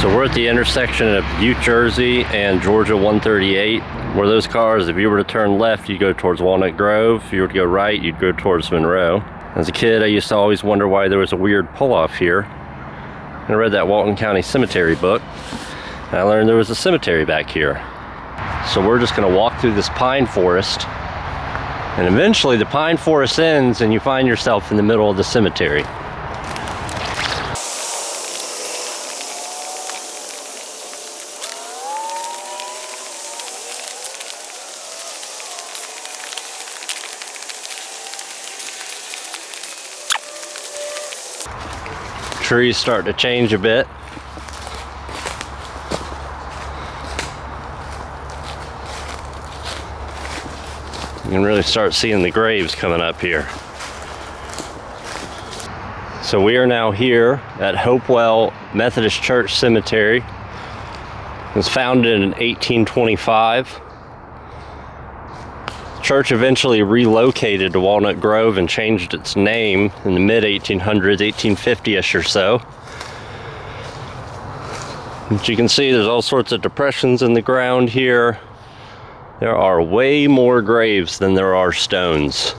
So we're at the intersection of Butte, Jersey and Georgia 138, where those cars, if you were to turn left, you'd go towards Walnut Grove. If you were to go right, you'd go towards Monroe. As a kid, I used to always wonder why there was a weird pull-off here. I read that Walton County Cemetery book, and I learned there was a cemetery back here. So we're just gonna walk through this pine forest, and eventually the pine forest ends and you find yourself in the middle of the cemetery. Trees start to change a bit. You can really start seeing the graves coming up here. So we are now here at Hopewell Methodist Church Cemetery. It was founded in 1825. The church eventually relocated to Walnut Grove and changed its name in the mid-1800s, 1850-ish or so. As you can see, there's all sorts of depressions in the ground here. There are way more graves than there are stones.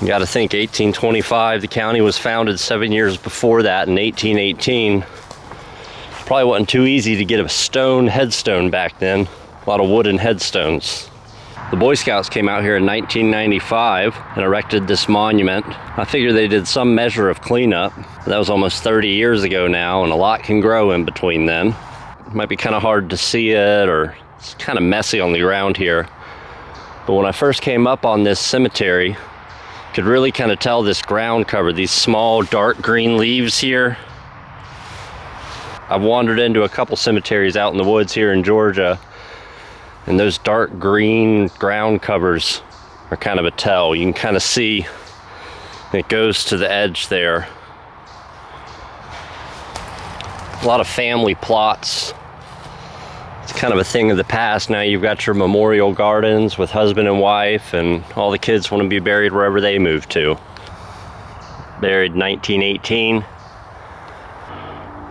You got to think 1825, the county was founded 7 years before that in 1818. Probably wasn't too easy to get a stone headstone back then. A lot of wooden headstones. The Boy Scouts came out here in 1995 and erected this monument. I figure they did some measure of cleanup. That was almost 30 years ago now, and a lot can grow in between then. It might be kind of hard to see it, or it's kind of messy on the ground here. But when I first came up on this cemetery, I could really kind of tell this ground cover, these small dark green leaves here. I've wandered into a couple cemeteries out in the woods here in Georgia, and those dark green ground covers are kind of a tell. You can kind of see it goes to the edge there. A lot of family plots. It's kind of a thing of the past. Now you've got your memorial gardens with husband and wife, and all the kids want to be buried wherever they move to. Buried 1918.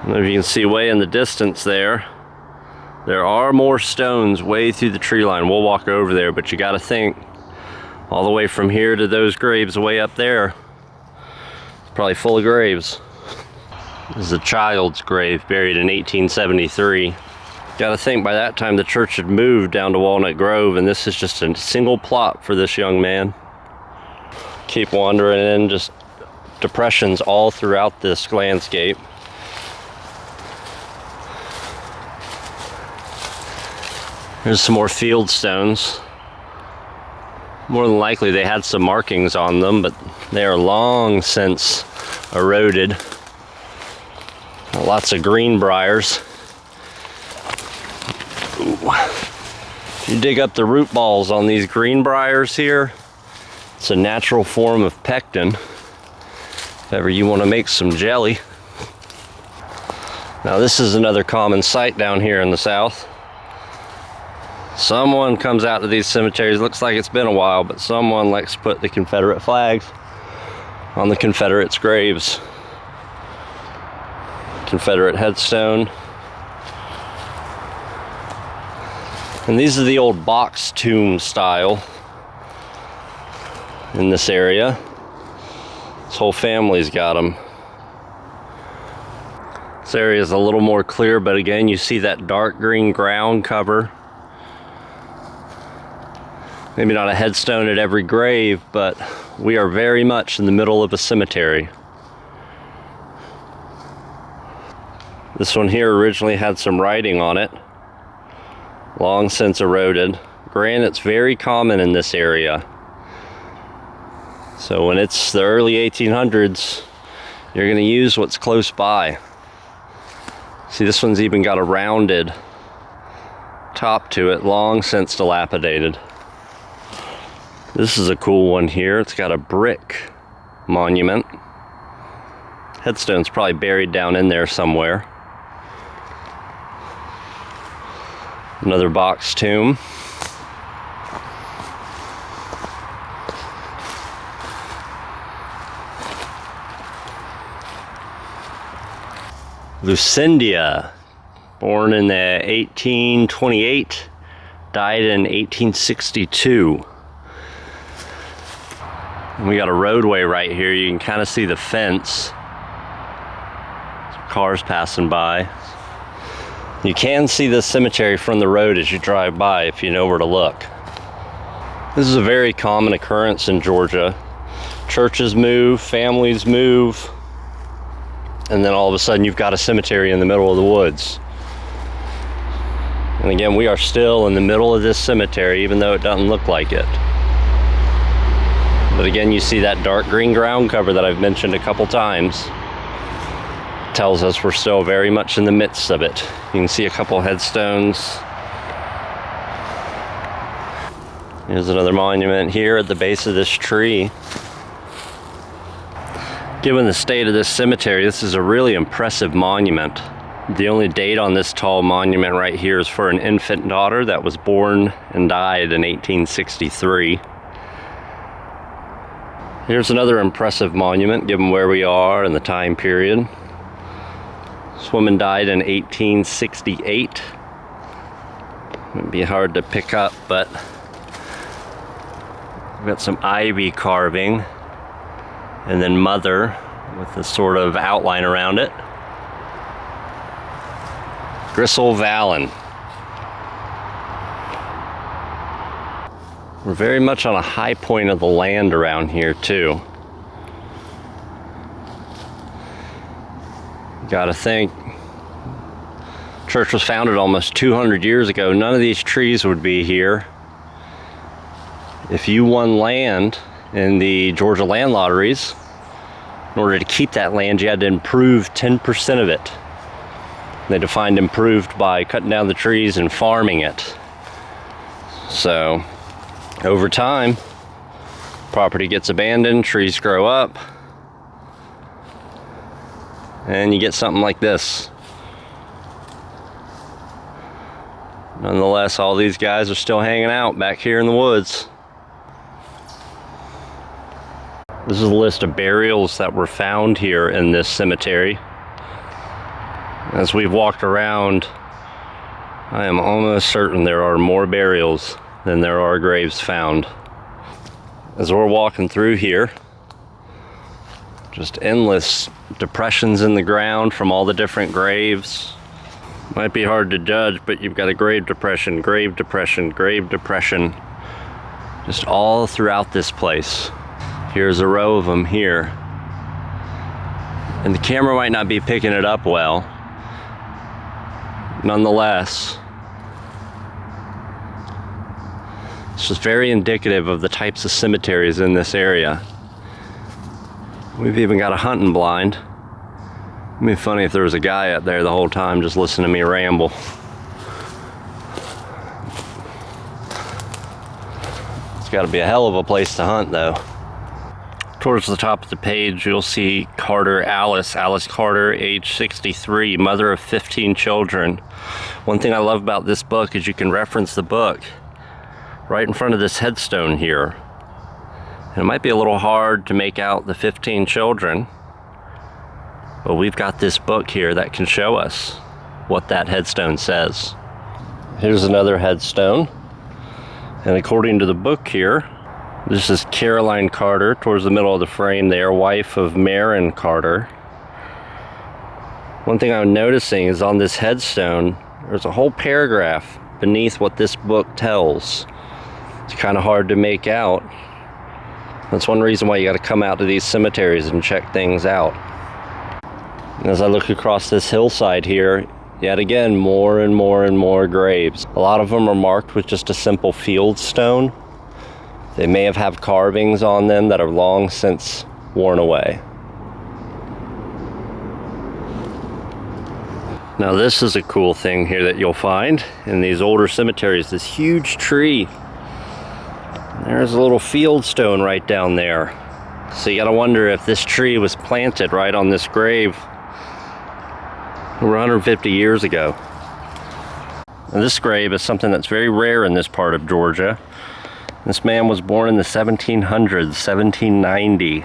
And if you can see way in the distance there, there are more stones way through the tree line. We'll walk over there, but you got to think, all the way from here to those graves way up there, it's probably full of graves. This is a child's grave buried in 1873. Got to think by that time the church had moved down to Walnut Grove, and this is just a single plot for this young man. Keep wandering in, just depressions all throughout this landscape. There's some more field stones. More than likely they had some markings on them, but they are long since eroded. Lots of greenbriers. If you dig up the root balls on these greenbriers here, it's a natural form of pectin. If ever you want to make some jelly. Now this is another common sight down here in the south. Someone comes out to these cemeteries, looks like it's been a while, but someone likes to put the Confederate flags on the Confederates' graves. Confederate headstone. And these are the old box tomb style in this area. This whole family's got them. This area is a little more clear, but again, you see that dark green ground cover. Maybe not a headstone at every grave, but we are very much in the middle of a cemetery. This one here originally had some writing on it, long since eroded. Granite's very common in this area. So when it's the early 1800s, you're going to use what's close by. See, this one's even got a rounded top to it, long since dilapidated. This is a cool one here. It's got a brick monument. Headstone's probably buried down in there somewhere. Another box tomb. Lucinda, born in 1828, died in 1862. And we got a roadway right here. You can kind of see the fence. Cars passing by. You can see the cemetery from the road as you drive by if you know where to look. This is a very common occurrence in Georgia. Churches move, families move, and then all of a sudden you've got a cemetery in the middle of the woods. And again, we are still in the middle of this cemetery, even though it doesn't look like it. But again, you see that dark green ground cover that I've mentioned a couple times. Tells us we're still very much in the midst of it. You can see a couple headstones. Here's another monument here at the base of this tree. Given the state of this cemetery, this is a really impressive monument. The only date on this tall monument right here is for an infant daughter that was born and died in 1863. Here's another impressive monument given where we are and the time period. This woman died in 1868. It'd be hard to pick up, but we've got some ivy carving, and then mother with a sort of outline around it. Grisel Vallon. We're very much on a high point of the land around here too. Gotta think, church was founded almost 200 years ago. None of these trees would be here. If you won land in the Georgia land lotteries, in order to keep that land, you had to improve 10% of it. They defined improved by cutting down the trees and farming it. So, over time, property gets abandoned, trees grow up, and you get something like this. Nonetheless, all these guys are still hanging out back here in the woods. This is a list of burials that were found here in this cemetery. As we've walked around, I am almost certain there are more burials than there are graves found. As we're walking through here, just endless depressions in the ground from all the different graves. Might be hard to judge, but you've got a grave depression, grave depression, grave depression, just all throughout this place. Here's a row of them here. And the camera might not be picking it up well. Nonetheless, it's just very indicative of the types of cemeteries in this area. We've even got a hunting blind. It'd be funny if there was a guy out there the whole time just listening to me ramble. It's got to be a hell of a place to hunt though. Towards the top of the page, you'll see Carter Alice Carter, age 63, mother of 15 children. One thing I love about this book is you can reference the book right in front of this headstone here. And it might be a little hard to make out the 15 children, but we've got this book here that can show us what that headstone says. Here's another headstone, and according to the book here, this is Caroline Carter, towards the middle of the frame there, wife of Marin Carter. One thing I'm noticing is on this headstone, there's a whole paragraph beneath what this book tells. It's kind of hard to make out. That's one reason why you got to come out to these cemeteries and check things out. And as I look across this hillside here, yet again, more and more and more graves. A lot of them are marked with just a simple field stone. They may have carvings on them that are long since worn away. Now this is a cool thing here that you'll find in these older cemeteries, this huge tree. There's a little field stone right down there. So you gotta wonder if this tree was planted right on this grave over 150 years ago. And this grave is something that's very rare in this part of Georgia. This man was born in the 1700s, 1790.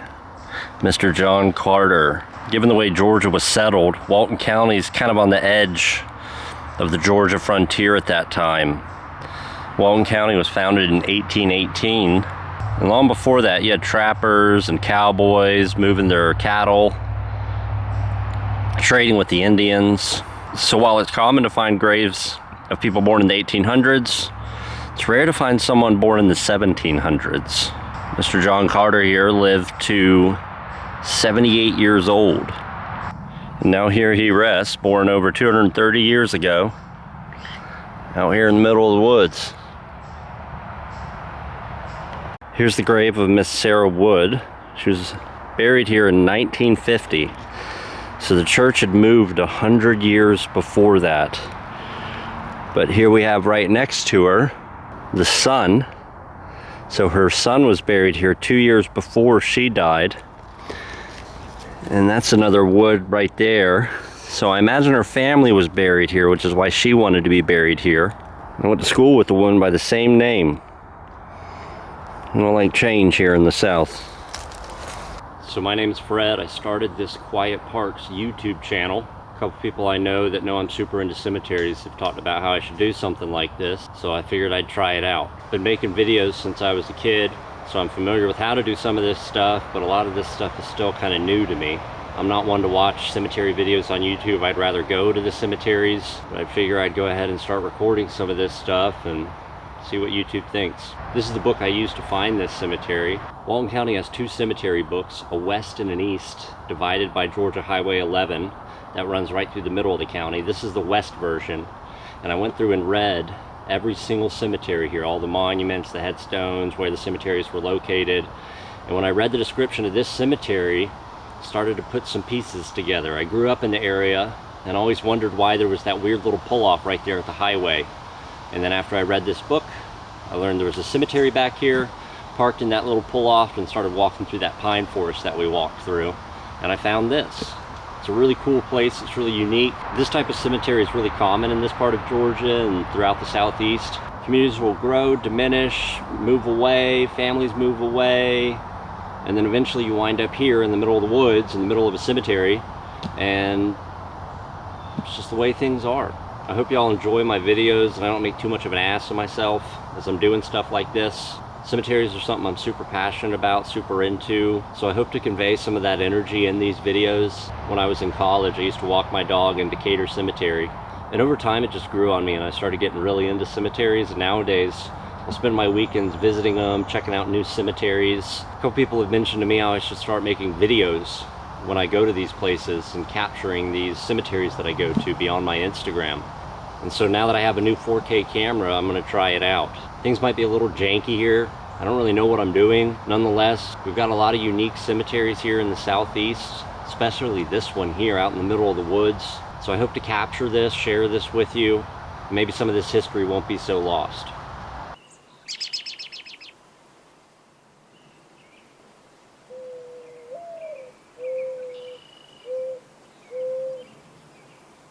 Mr. John Carter. Given the way Georgia was settled, Walton County is kind of on the edge of the Georgia frontier at that time. Walton County was founded in 1818, and long before that you had trappers and cowboys moving their cattle, trading with the Indians. So while it's common to find graves of people born in the 1800s, it's rare to find someone born in the 1700s. Mr. John Carter here lived to 78 years old. And now here he rests, born over 230 years ago, out here in the middle of the woods. Here's the grave of Miss Sarah Wood. She was buried here in 1950. So the church had moved 100 years before that. But here we have right next to her the son. So her son was buried here 2 years before she died. And that's another Wood right there. So I imagine her family was buried here, which is why she wanted to be buried here. I went to school with the woman by the same name. I don't like change here in the South. So my name's Fred. I started this Quiet Parks YouTube channel. A couple people I know that know I'm super into cemeteries have talked about how I should do something like this, so I figured I'd try it out. Been making videos since I was a kid, so I'm familiar with how to do some of this stuff, but a lot of this stuff is still kind of new to me. I'm not one to watch cemetery videos on YouTube. I'd rather go to the cemeteries, but I figure I'd go ahead and start recording some of this stuff and see what YouTube thinks. This is the book I used to find this cemetery. Walton County has two cemetery books, a west and an east, divided by Georgia Highway 11 that runs right through the middle of the county. This is the west version, and I went through and read every single cemetery here, all the monuments, the headstones, where the cemeteries were located. And when I read the description of this cemetery, I started to put some pieces together. I grew up in the area and always wondered why there was that weird little pull-off right there at the highway. And then after I read this book, I learned there was a cemetery back here, parked in that little pull-off, and started walking through that pine forest that we walked through. And I found this. It's a really cool place. It's really unique. This type of cemetery is really common in this part of Georgia and throughout the Southeast. Communities will grow, diminish, move away, families move away, and then eventually you wind up here in the middle of the woods, in the middle of a cemetery, and it's just the way things are. I hope y'all enjoy my videos and I don't make too much of an ass of myself as I'm doing stuff like this. Cemeteries are something I'm super passionate about, super into, so I hope to convey some of that energy in these videos. When I was in college, I used to walk my dog in Decatur Cemetery, and over time it just grew on me and I started getting really into cemeteries, and nowadays I'll spend my weekends visiting them, checking out new cemeteries. A couple people have mentioned to me how I should start making videos when I go to these places and capturing these cemeteries that I go to, be on my Instagram. And so now that I have a new 4K camera, I'm gonna try it out. Things might be a little janky here. I don't really know what I'm doing. Nonetheless, we've got a lot of unique cemeteries here in the Southeast, especially this one here out in the middle of the woods. So I hope to capture this, share this with you. Maybe some of this history won't be so lost.